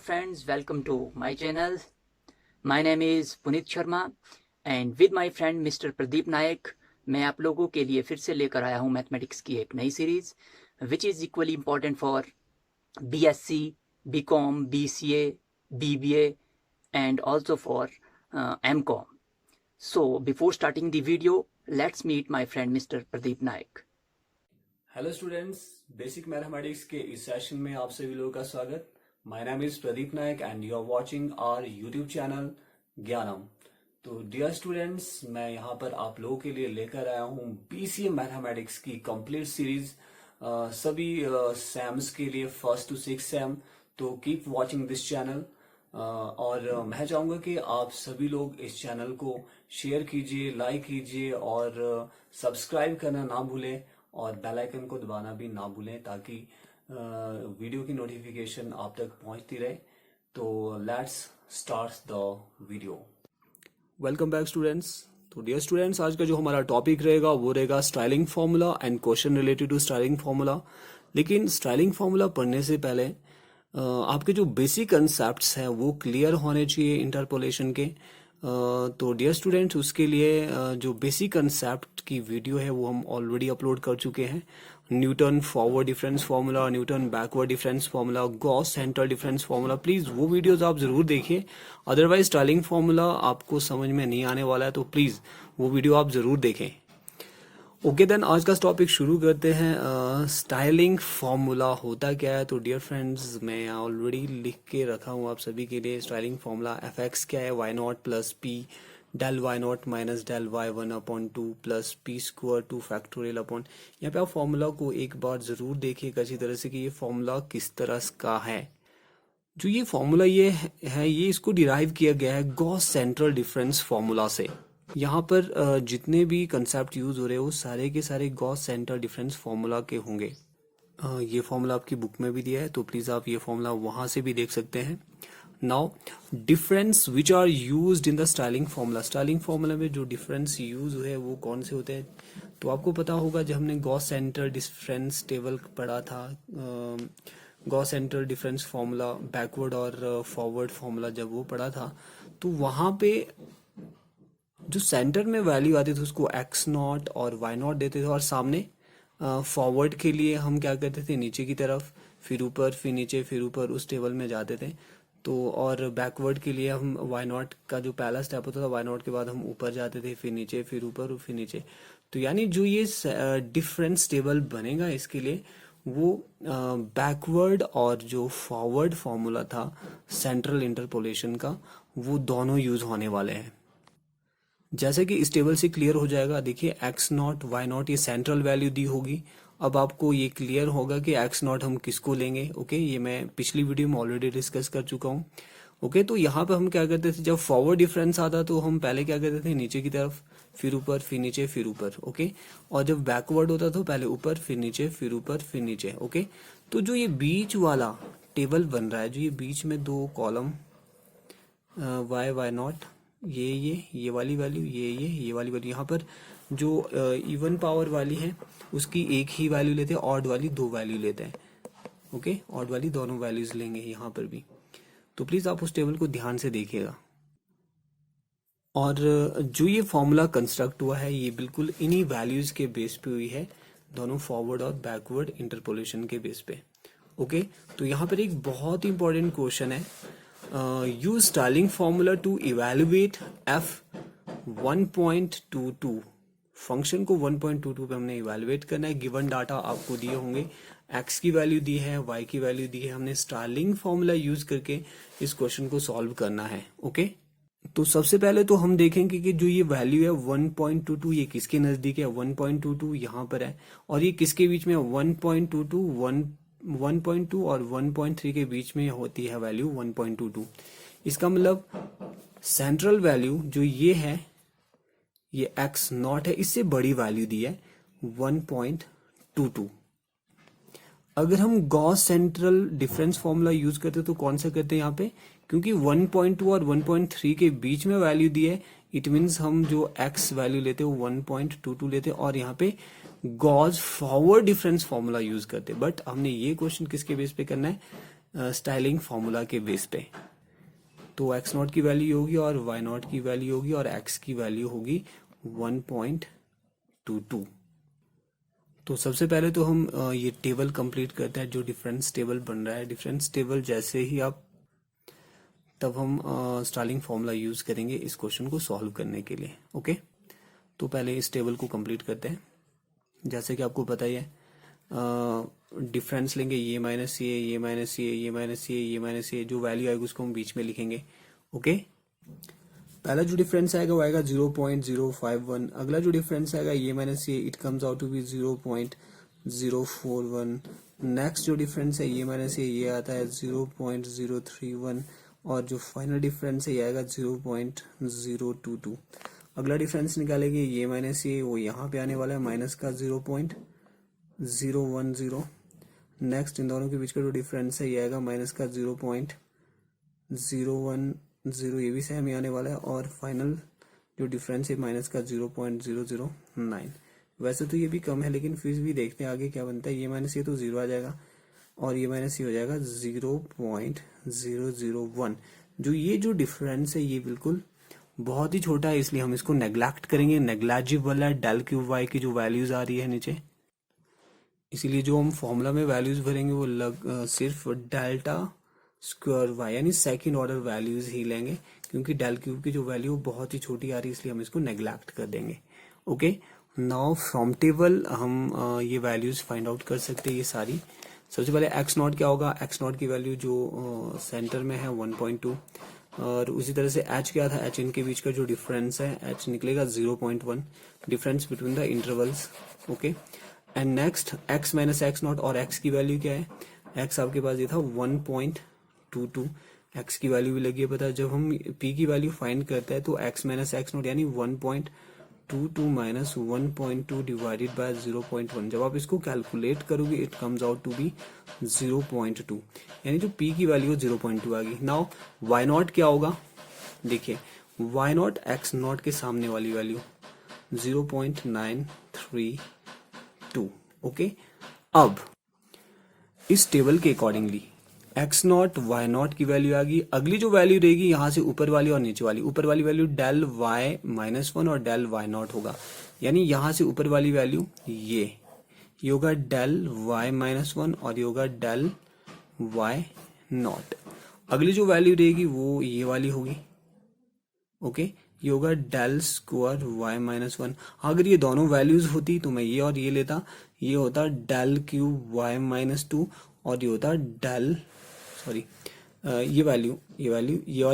friends, welcome to my channel. My name is Puneet Sharma and with my friend Mr. Pradeep नायक मैं आप लोगों के लिए फिर से लेकर आया हूँ मैथमेटिक्स की एक नई series which is equally important for BSc, BCom, BCA, BBA and also for MCom. So before starting the video, let's meet my friend Mr. Pradeep Nayak. Hello students, basic mathematics के इस सेशन में आप सभी लोगों का स्वागत. My name is Pradeep Nayak and you are watching our YouTube channel Gyanam. तो dear students, मैं यहाँ पर आप लोगों के लिए लेकर आया हूँ बीसीए मैथमेटिक्स की कंप्लीट सीरीज सभी सैम्स के लिए 1st to 6th सैम. तो कीप वाचिंग दिस चैनल और मैं चाहूंगा कि आप सभी लोग इस चैनल को शेयर कीजिए, लाइक कीजिए और सब्सक्राइब करना ना भूलें और बेल आइकन को दबाना भी ना भूलें ताकि वीडियो की नोटिफिकेशन आप तक पहुंचती रहे. तो let's start the video. Welcome back students. तो डियर स्टूडेंट्स, आज का जो हमारा टॉपिक रहेगा वो रहेगा Stirling formula and question related to Stirling formula. लेकिन स्टाइलिंग फार्मूला पढ़ने से पहले आपके जो बेसिक कंसेप्ट्स हैं वो क्लियर होने चाहिए इंटरपोलेशन के. तो डियर स्टूडेंट्स, उसके लिए जो बेसिक कंसेप्ट की वीडियो है वो हम ऑलरेडी अपलोड कर चुके हैं. Newton forward difference formula, Newton backward difference formula, Gauss central difference formula. Please वो वीडियोस आप जरूर देखिए. अदरवाइज स्टाइलिंग फार्मूला आपको समझ में नहीं आने वाला है, तो प्लीज वो वीडियो आप जरूर देखें. ओके देन, आज का टॉपिक शुरू करते हैं. स्टाइलिंग फार्मूला होता क्या है? तो डियर फ्रेंड्स, मैं ऑलरेडी लिख के रखा हूँ आप सभी के लिए. स्टाइलिंग फार्मूला एफ एक्स क्या है? Y nought plus P del Y nought minus del Y 1/2 plus P square 2 factorial upon. यहाँ पे आप फॉर्मूला को एक बार जरूर देखिएगा अच्छी तरह से कि ये फॉर्मूला किस तरह का है. जो ये फॉर्मूला ये है, ये इसको डिराइव किया गया है गॉस सेंट्रल डिफरेंस फार्मूला से. यहाँ पर जितने भी कंसेप्ट यूज हो रहे हैं वो सारे के सारे गॉस सेंट्रल डिफरेंस फार्मूला के होंगे. ये फॉर्मूला आपकी बुक में भी दिया है, तो प्लीज आप ये फॉर्मूला वहां से भी देख सकते हैं. Now difference which are used in the Stirling formula. Stirling formula में जो डिफरेंस यूज हुए वो कौन से होते हैं? तो आपको पता होगा जब हमने गॉस सेंट्रल डिफरेंस टेबल पढ़ा था, Gauss central difference formula, backward और फॉरवर्ड फार्मूला जब वो पढ़ा था, तो वहां पे जो सेंटर में वैल्यू आती थी उसको एक्स नॉट और वाई नॉट देते थे और सामने फॉरवर्ड के लिए हम क्या करते थे, नीचे की तरफ, फिर ऊपर, फिर नीचे, फिर ऊपर उस टेबल में जाते थे. तो और बैकवर्ड के लिए हम वाई नॉट का जो पहला स्टेप होता था, वाई नॉट के बाद हम ऊपर जाते थे, फिर नीचे, फिर ऊपर और फिर नीचे. तो यानी जो ये डिफरेंस टेबल बनेगा इसके लिए वो बैकवर्ड और जो फॉरवर्ड फॉर्मूला था सेंट्रल इंटरपोलेशन का, वो दोनों यूज होने वाले हैं. जैसे कि इस टेबल से क्लियर हो जाएगा. देखिए एक्स नॉट वाई नॉट ये सेंट्रल वैल्यू दी होगी. अब आपको ये क्लियर होगा कि एक्स नॉट हम किसको लेंगे. ओके, ये मैं पिछली वीडियो में ऑलरेडी डिस्कस कर चुका हूँ. ओके, तो यहाँ पे हम क्या करते थे, जब फॉरवर्ड डिफरेंस आता तो हम पहले क्या करते थे, नीचे की तरफ, फिर ऊपर, फिर नीचे, फिर ऊपर. ओके, और जब बैकवर्ड होता तो पहले ऊपर, फिर नीचे, फिर ऊपर, फिर नीचे. ओके, तो जो ये बीच वाला टेबल बन रहा है, जो ये बीच में दो कॉलम वाई वाई नॉट, ये वाली वैल्यू, ये वाली वैल्यू, यहाँ पर जो इवन पावर वाली है उसकी एक ही वैल्यू लेते हैं, ऑड वाली दो वैल्यू लेते हैं. ओके, ऑड वाली दोनों वैल्यूज लेंगे यहाँ पर भी. तो प्लीज आप उस टेबल को ध्यान से देखिएगा. और जो ये फॉर्मूला कंस्ट्रक्ट हुआ है ये बिल्कुल इन्हीं वैल्यूज के बेस पे हुई है, दोनों फॉरवर्ड और बैकवर्ड इंटरपोलेशन के बेस पे. ओके, तो यहाँ पर एक बहुत इंपॉर्टेंट क्वेश्चन है. use Stirling formula to evaluate f 1.22. Function को 1.22 पे हमने इवेल्युएट करना है. गिवन डाटा आपको दिए होंगे, x की वैल्यू दी है, y की वैल्यू दी है. हमने स्टार्लिंग फॉर्मूला यूज करके इस क्वेश्चन को सॉल्व करना है. ओके, तो सबसे पहले तो हम देखेंगे कि जो ये वैल्यू है 1.22 ये किसके नजदीक है. 1.22 यहाँ पर है और ये किसके बीच में है, 1.22 1.2 और 1.3 के बीच में होती है वैल्यू 1.22. इसका मतलब सेंट्रल वैल्यू जो ये है, ये x नॉट है, इससे बड़ी वैल्यू दी है 1.22. अगर हम Gauss central difference formula use करते तो कौन सा करते हैं यहाँ पे, क्योंकि 1.2 और 1.3 के बीच में वैल्यू दी है, इट मीन्स हम जो x वैल्यू लेते हैं वो 1.22 लेते हैं और यहाँ पे Gauss forward difference formula use करते. बट हमने ये क्वेश्चन किसके बेस पे करना है, स्टाइलिंग फार्मूला के बेस पे। तो एक्स नॉट की वैल्यू होगी और वाई नॉट की वैल्यू होगी और एक्स की वैल्यू होगी 1.22। तो सबसे पहले तो हम ये टेबल कंप्लीट करते हैं, जो डिफरेंस टेबल बन रहा है। डिफरेंस टेबल जैसे ही आप, तब हम स्टाइलिंग फार्मूला यूज करेंगे इस क्वेश्चन को सॉल्व करने के लिए। ओके, तो पहले इस टेबल को कंप्लीट करते हैं। जैसे कि आपको पता ही है, डिफरेंस लेंगे ये माइनस ये माइनस ये माइनस ये माइनस ये, जो वैल्यू आएगी उसको हम बीच में लिखेंगे। ओके, पहला जो डिफरेंस आएगा वो आएगा 0.051। अगला जो डिफरेंस आएगा ये माइनस ये, it comes out to be 0.041। Next जो डिफरेंस है ये माइनस ये आता है 0.031। और जो फाइनल डिफरेंस है ये आएगा 0.022। अगला डिफरेंस निकालेंगे ये माइनस ये, वो यहाँ पे आने वाला है माइनस का 0.010। नेक्स्ट इन दोनों के बीच का जो डिफरेंस है ये आएगा माइनस का 0.010, ये भी सेम ही आने वाला है। और फाइनल जो डिफरेंस है माइनस का 0.009। वैसे तो ये भी कम है, लेकिन फिर भी देखते हैं आगे क्या बनता है। ये माइनस ये तो 0 आ जाएगा और ये माइनस ये हो जाएगा 0.001। जो डिफरेंस है ये बिल्कुल बहुत ही छोटा है, इसलिए हम इसको नेग्लेक्ट करेंगे। नेग्लेजिबल है डेल क्यूब वाई की जो वैल्यूज आ रही है नीचे, इसीलिए जो हम फॉर्मूला में वैल्यूज भरेंगे वो सिर्फ डेल्टा स्क्वायर वाई यानी सेकंड ऑर्डर वैल्यूज ही लेंगे, क्योंकि डेल क्यूब की जो वैल्यू बहुत ही छोटी आ रही है, इसलिए हम इसको नेग्लेक्ट कर देंगे। ओके, नाउ फ्रॉम टेबल हम ये वैल्यूज फाइंड आउट कर सकते हैं ये सारी। सबसे पहले एक्स नॉट क्या होगा, एक्स नॉट की वैल्यू जो सेंटर में है 1.2, और उसी तरह से एच क्या था, एच इनके बीच का जो डिफरेंस है एच निकलेगा 0.1, difference between the intervals. Okay, and next x minus x not, और एक्स की वैल्यू क्या है, एक्स आपके पास ये था 1.22, एक्स की वैल्यू भी लगी है पता। जब हम पी की वैल्यू फाइंड करते हैं तो एक्स माइनस एक्स नॉट यानी 1.22 माइनस 1.2 डिवाइडेड बाय 0.1, जब आप इसको कैलकुलेट करोगे it comes out to be 0.2, यानी जो पी की वैल्यू 0.2 आ गई। नाउ वाई नॉट क्या होगा, देखिए वाई नॉट एक्स नॉट के सामने वाली वैल्यू 0.932। ओके, अब इस टेबल के accordingly X nought Y nought की वैल्यू आ गई। अगली जो वैल्यू रहेगी यहाँ से ऊपर वाली और नीचे वाली, ऊपर वाली वैल्यू डेल वाई -1 और डेल वाई नॉट होगा, यानी यहाँ से ऊपर वाली वैल्यू ये होगा डेल वाई -1 और ये होगा डेल वाई नॉट। अगली जो वैल्यू रहेगी वो ये वाली होगी। ओके, ये होगा डेल स्क्वायर वाई -1। अगर ये दोनों वैल्यूज होती तो मैं ये और ये लेता, ये होता डेल क्यूब वाई -2 और ये होता डेल ये वाली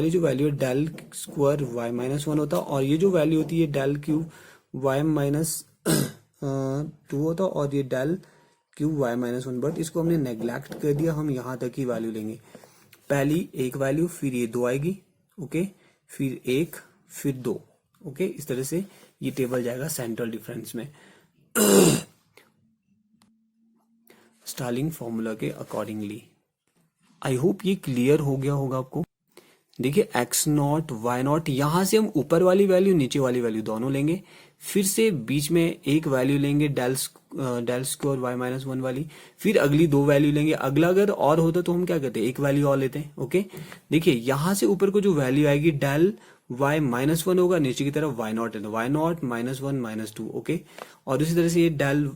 जो वैल्यू है डेल स्क्वायर वाई -1 होता, और ये जो वैल्यू होती है डेल क्यूब वाई -2 होता, और ये डेल क्यूब वाई -1। बट इसको हमने नेग्लेक्ट कर दिया, हम यहाँ तक ही वैल्यू लेंगे। पहली एक वैल्यू, फिर ये 2 आएगी। ओके, फिर 1, फिर 2। ओके, इस तरह से ये टेबल जाएगा सेंट्रल डिफरेंस में स्टाइलिंग फॉर्मूला के अकॉर्डिंगली। आई होप ये क्लियर हो गया होगा आपको। देखिए एक्स नॉट वाई नॉट, यहां से हम ऊपर वाली वैल्यू नीचे वाली वैल्यू दोनों लेंगे, फिर से बीच में एक वैल्यू लेंगे डेल स्क्वायर वाई -1 वाली, फिर अगली 2 वैल्यू लेंगे। अगला अगर और होता तो हम क्या करते, एक वैल्यू और लेते हैं। ओके, देखिए यहां से ऊपर को जो वैल्यू आएगी डेल वाई -1 होगा, नीचे की तरफ वाई नॉट -1 -2। ओके, और उसी तरह से ये डेल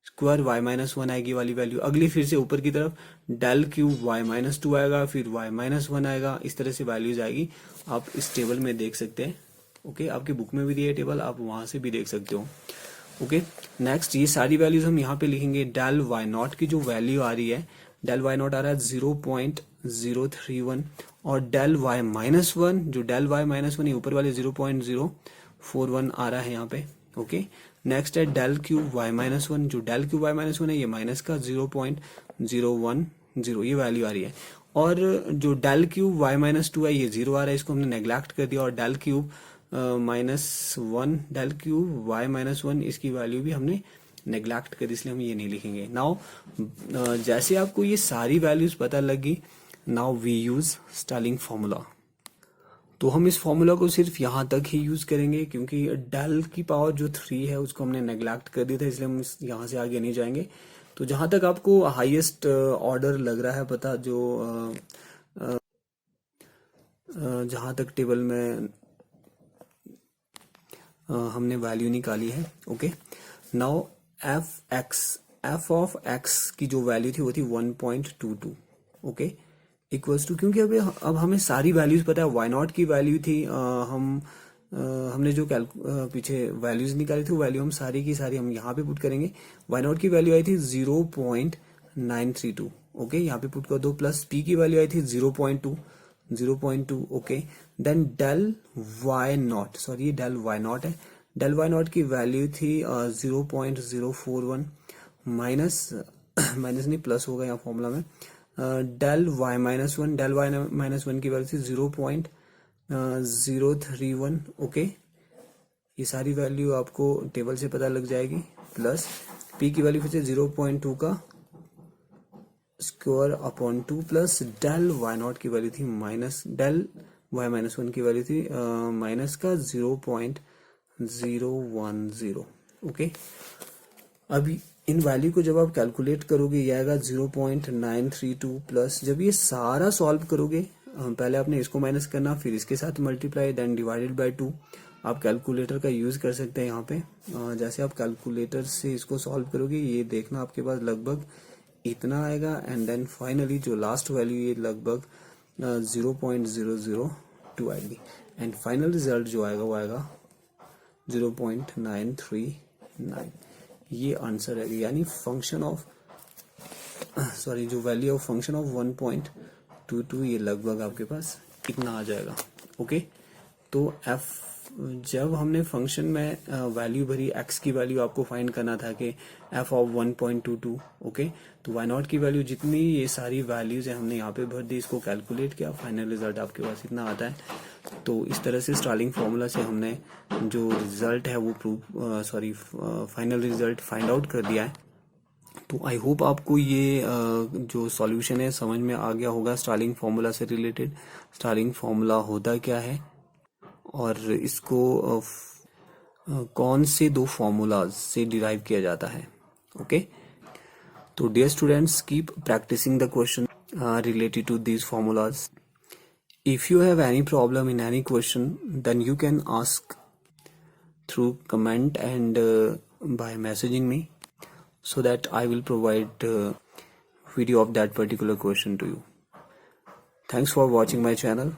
स्क्वायर वाई -1 आएगी वाली वैल्यू। अगली फिर से ऊपर की तरफ डेल क्यूब वाई -2 आएगा, फिर वाई -1 आएगा। इस तरह से वैल्यूज आएगी, आप इस टेबल में देख सकते हैं। ओके, आपकी बुक में भी दिया है टेबल, आप वहां से भी देख सकते हो। ओके, नेक्स्ट ये सारी वैल्यूज हम यहाँ पे लिखेंगे। डेल वाई नॉट की जो वैल्यू आ रही है, डेल वाई नॉट आ रहा है 0.031, और डेल वाई -1, जो डेल वाई -1 ऊपर वाले 0.041 आ रहा है यहाँ पे। ओके, नेक्स्ट है डेल क्यूब वाई -1, जो डेल क्यूब वाई -1 है ये माइनस का 0.010 ये वैल्यू आ रही है। और जो डेल क्यूब वाई -2 है ये 0 आ रहा है, इसको हमने नेग्लेक्ट कर दिया। और del cube -1 del cube Y -1 इसकी वैल्यू भी हमने नेग्लेक्ट कर दी, इसलिए हम ये नहीं लिखेंगे। नाउ जैसे आपको ये सारी वैल्यूज पता लगी, now we use Stirling formula. तो हम इस फॉर्मूला को सिर्फ यहाँ तक ही यूज करेंगे, क्योंकि डेल की पावर जो 3 है उसको हमने नेग्लेक्ट कर दिया था, इसलिए हम यहाँ से आगे नहीं जाएंगे। तो जहां तक आपको हाईएस्ट ऑर्डर लग रहा है पता, जो जहां तक टेबल में हमने वैल्यू निकाली है, okay. Now F of x की जो वैल्यू थी वो थी 1.22, ओके, इक्वल्स टू, क्योंकि अब हमें सारी वैल्यूज पता है। वाई नॉट की वैल्यू थी हमने जो पीछे वैल्यूज निकाली थी वो वैल्यू हम सारी की सारी हम यहाँ पे पुट करेंगे। वाई नॉट की वैल्यू आई थी 0.932, ओके, यहाँ पे पुट कर दो, प्लस पी की वैल्यू आई थी 0.2, okay. Then del Y nought, sorry del Y nought है, डेल वाई नॉट की वैल्यू थी 0.041 माइनस नहीं प्लस होगा यहाँ फॉर्मूला में, del Y minus one, del Y minus one की वैल्यू थी 0.031, ओके। ये सारी वैल्यू आपको टेबल से पता लग जाएगी, प्लस पी की वैल्यू फिर से 0.2 का square upon 2, plus del Y nought की वैल्यू थी minus, del Y minus one की वैल्यू थी माइनस का 0.010, ओके। अभी इन वैल्यू को जब आप कैलकुलेट करोगे ये आएगा 0.932, प्लस जब ये सारा सॉल्व करोगे, पहले आपने इसको माइनस करना, फिर इसके साथ मल्टीप्लाई, देन डिवाइडेड बाय 2। आप कैलकुलेटर का यूज कर सकते हैं यहाँ पे। जैसे आप कैलकुलेटर से इसको सॉल्व करोगे, ये देखना आपके पास लगभग इतना आएगा, एंड देन फाइनली जो लास्ट वैल्यू ये लगभग 0.002 आएगी, एंड फाइनल रिजल्ट जो आएगा वो आएगा 0.939। ये आंसर है, यानी फंक्शन ऑफ जो वैल्यू ऑफ फंक्शन ऑफ 1.22 ये लगभग आपके पास इतना आ जाएगा, ओके। तो एफ जब हमने फंक्शन में वैल्यू भरी, एक्स की वैल्यू आपको फाइंड करना था कि एफ ऑफ 1.22, ओके, तो वाई नॉट की वैल्यू जितनी ये सारी वैल्यूज है हमने यहाँ पे भर दी, इसको कैलकुलेट किया, फाइनल रिजल्ट आपके पास इतना आता है। तो इस तरह से स्टार्लिंग फॉर्मूला से हमने जो रिजल्ट है वो फाइनल रिजल्ट फाइंड आउट कर दिया है। तो आई होप आपको ये जो सॉल्यूशन है समझ में आ गया होगा स्टार्लिंग फॉर्मूला से रिलेटेड। स्टार्लिंग फॉर्मूला होता क्या है और इसको कौन से दो फॉर्मूलाज से डिराइव किया जाता है, ओके। तो dear students, keep practicing the question related to these formulas. If you have any problem in any question, then you can ask through comment and by messaging me, so that I will provide video of that particular question to you. Thanks for watching my channel.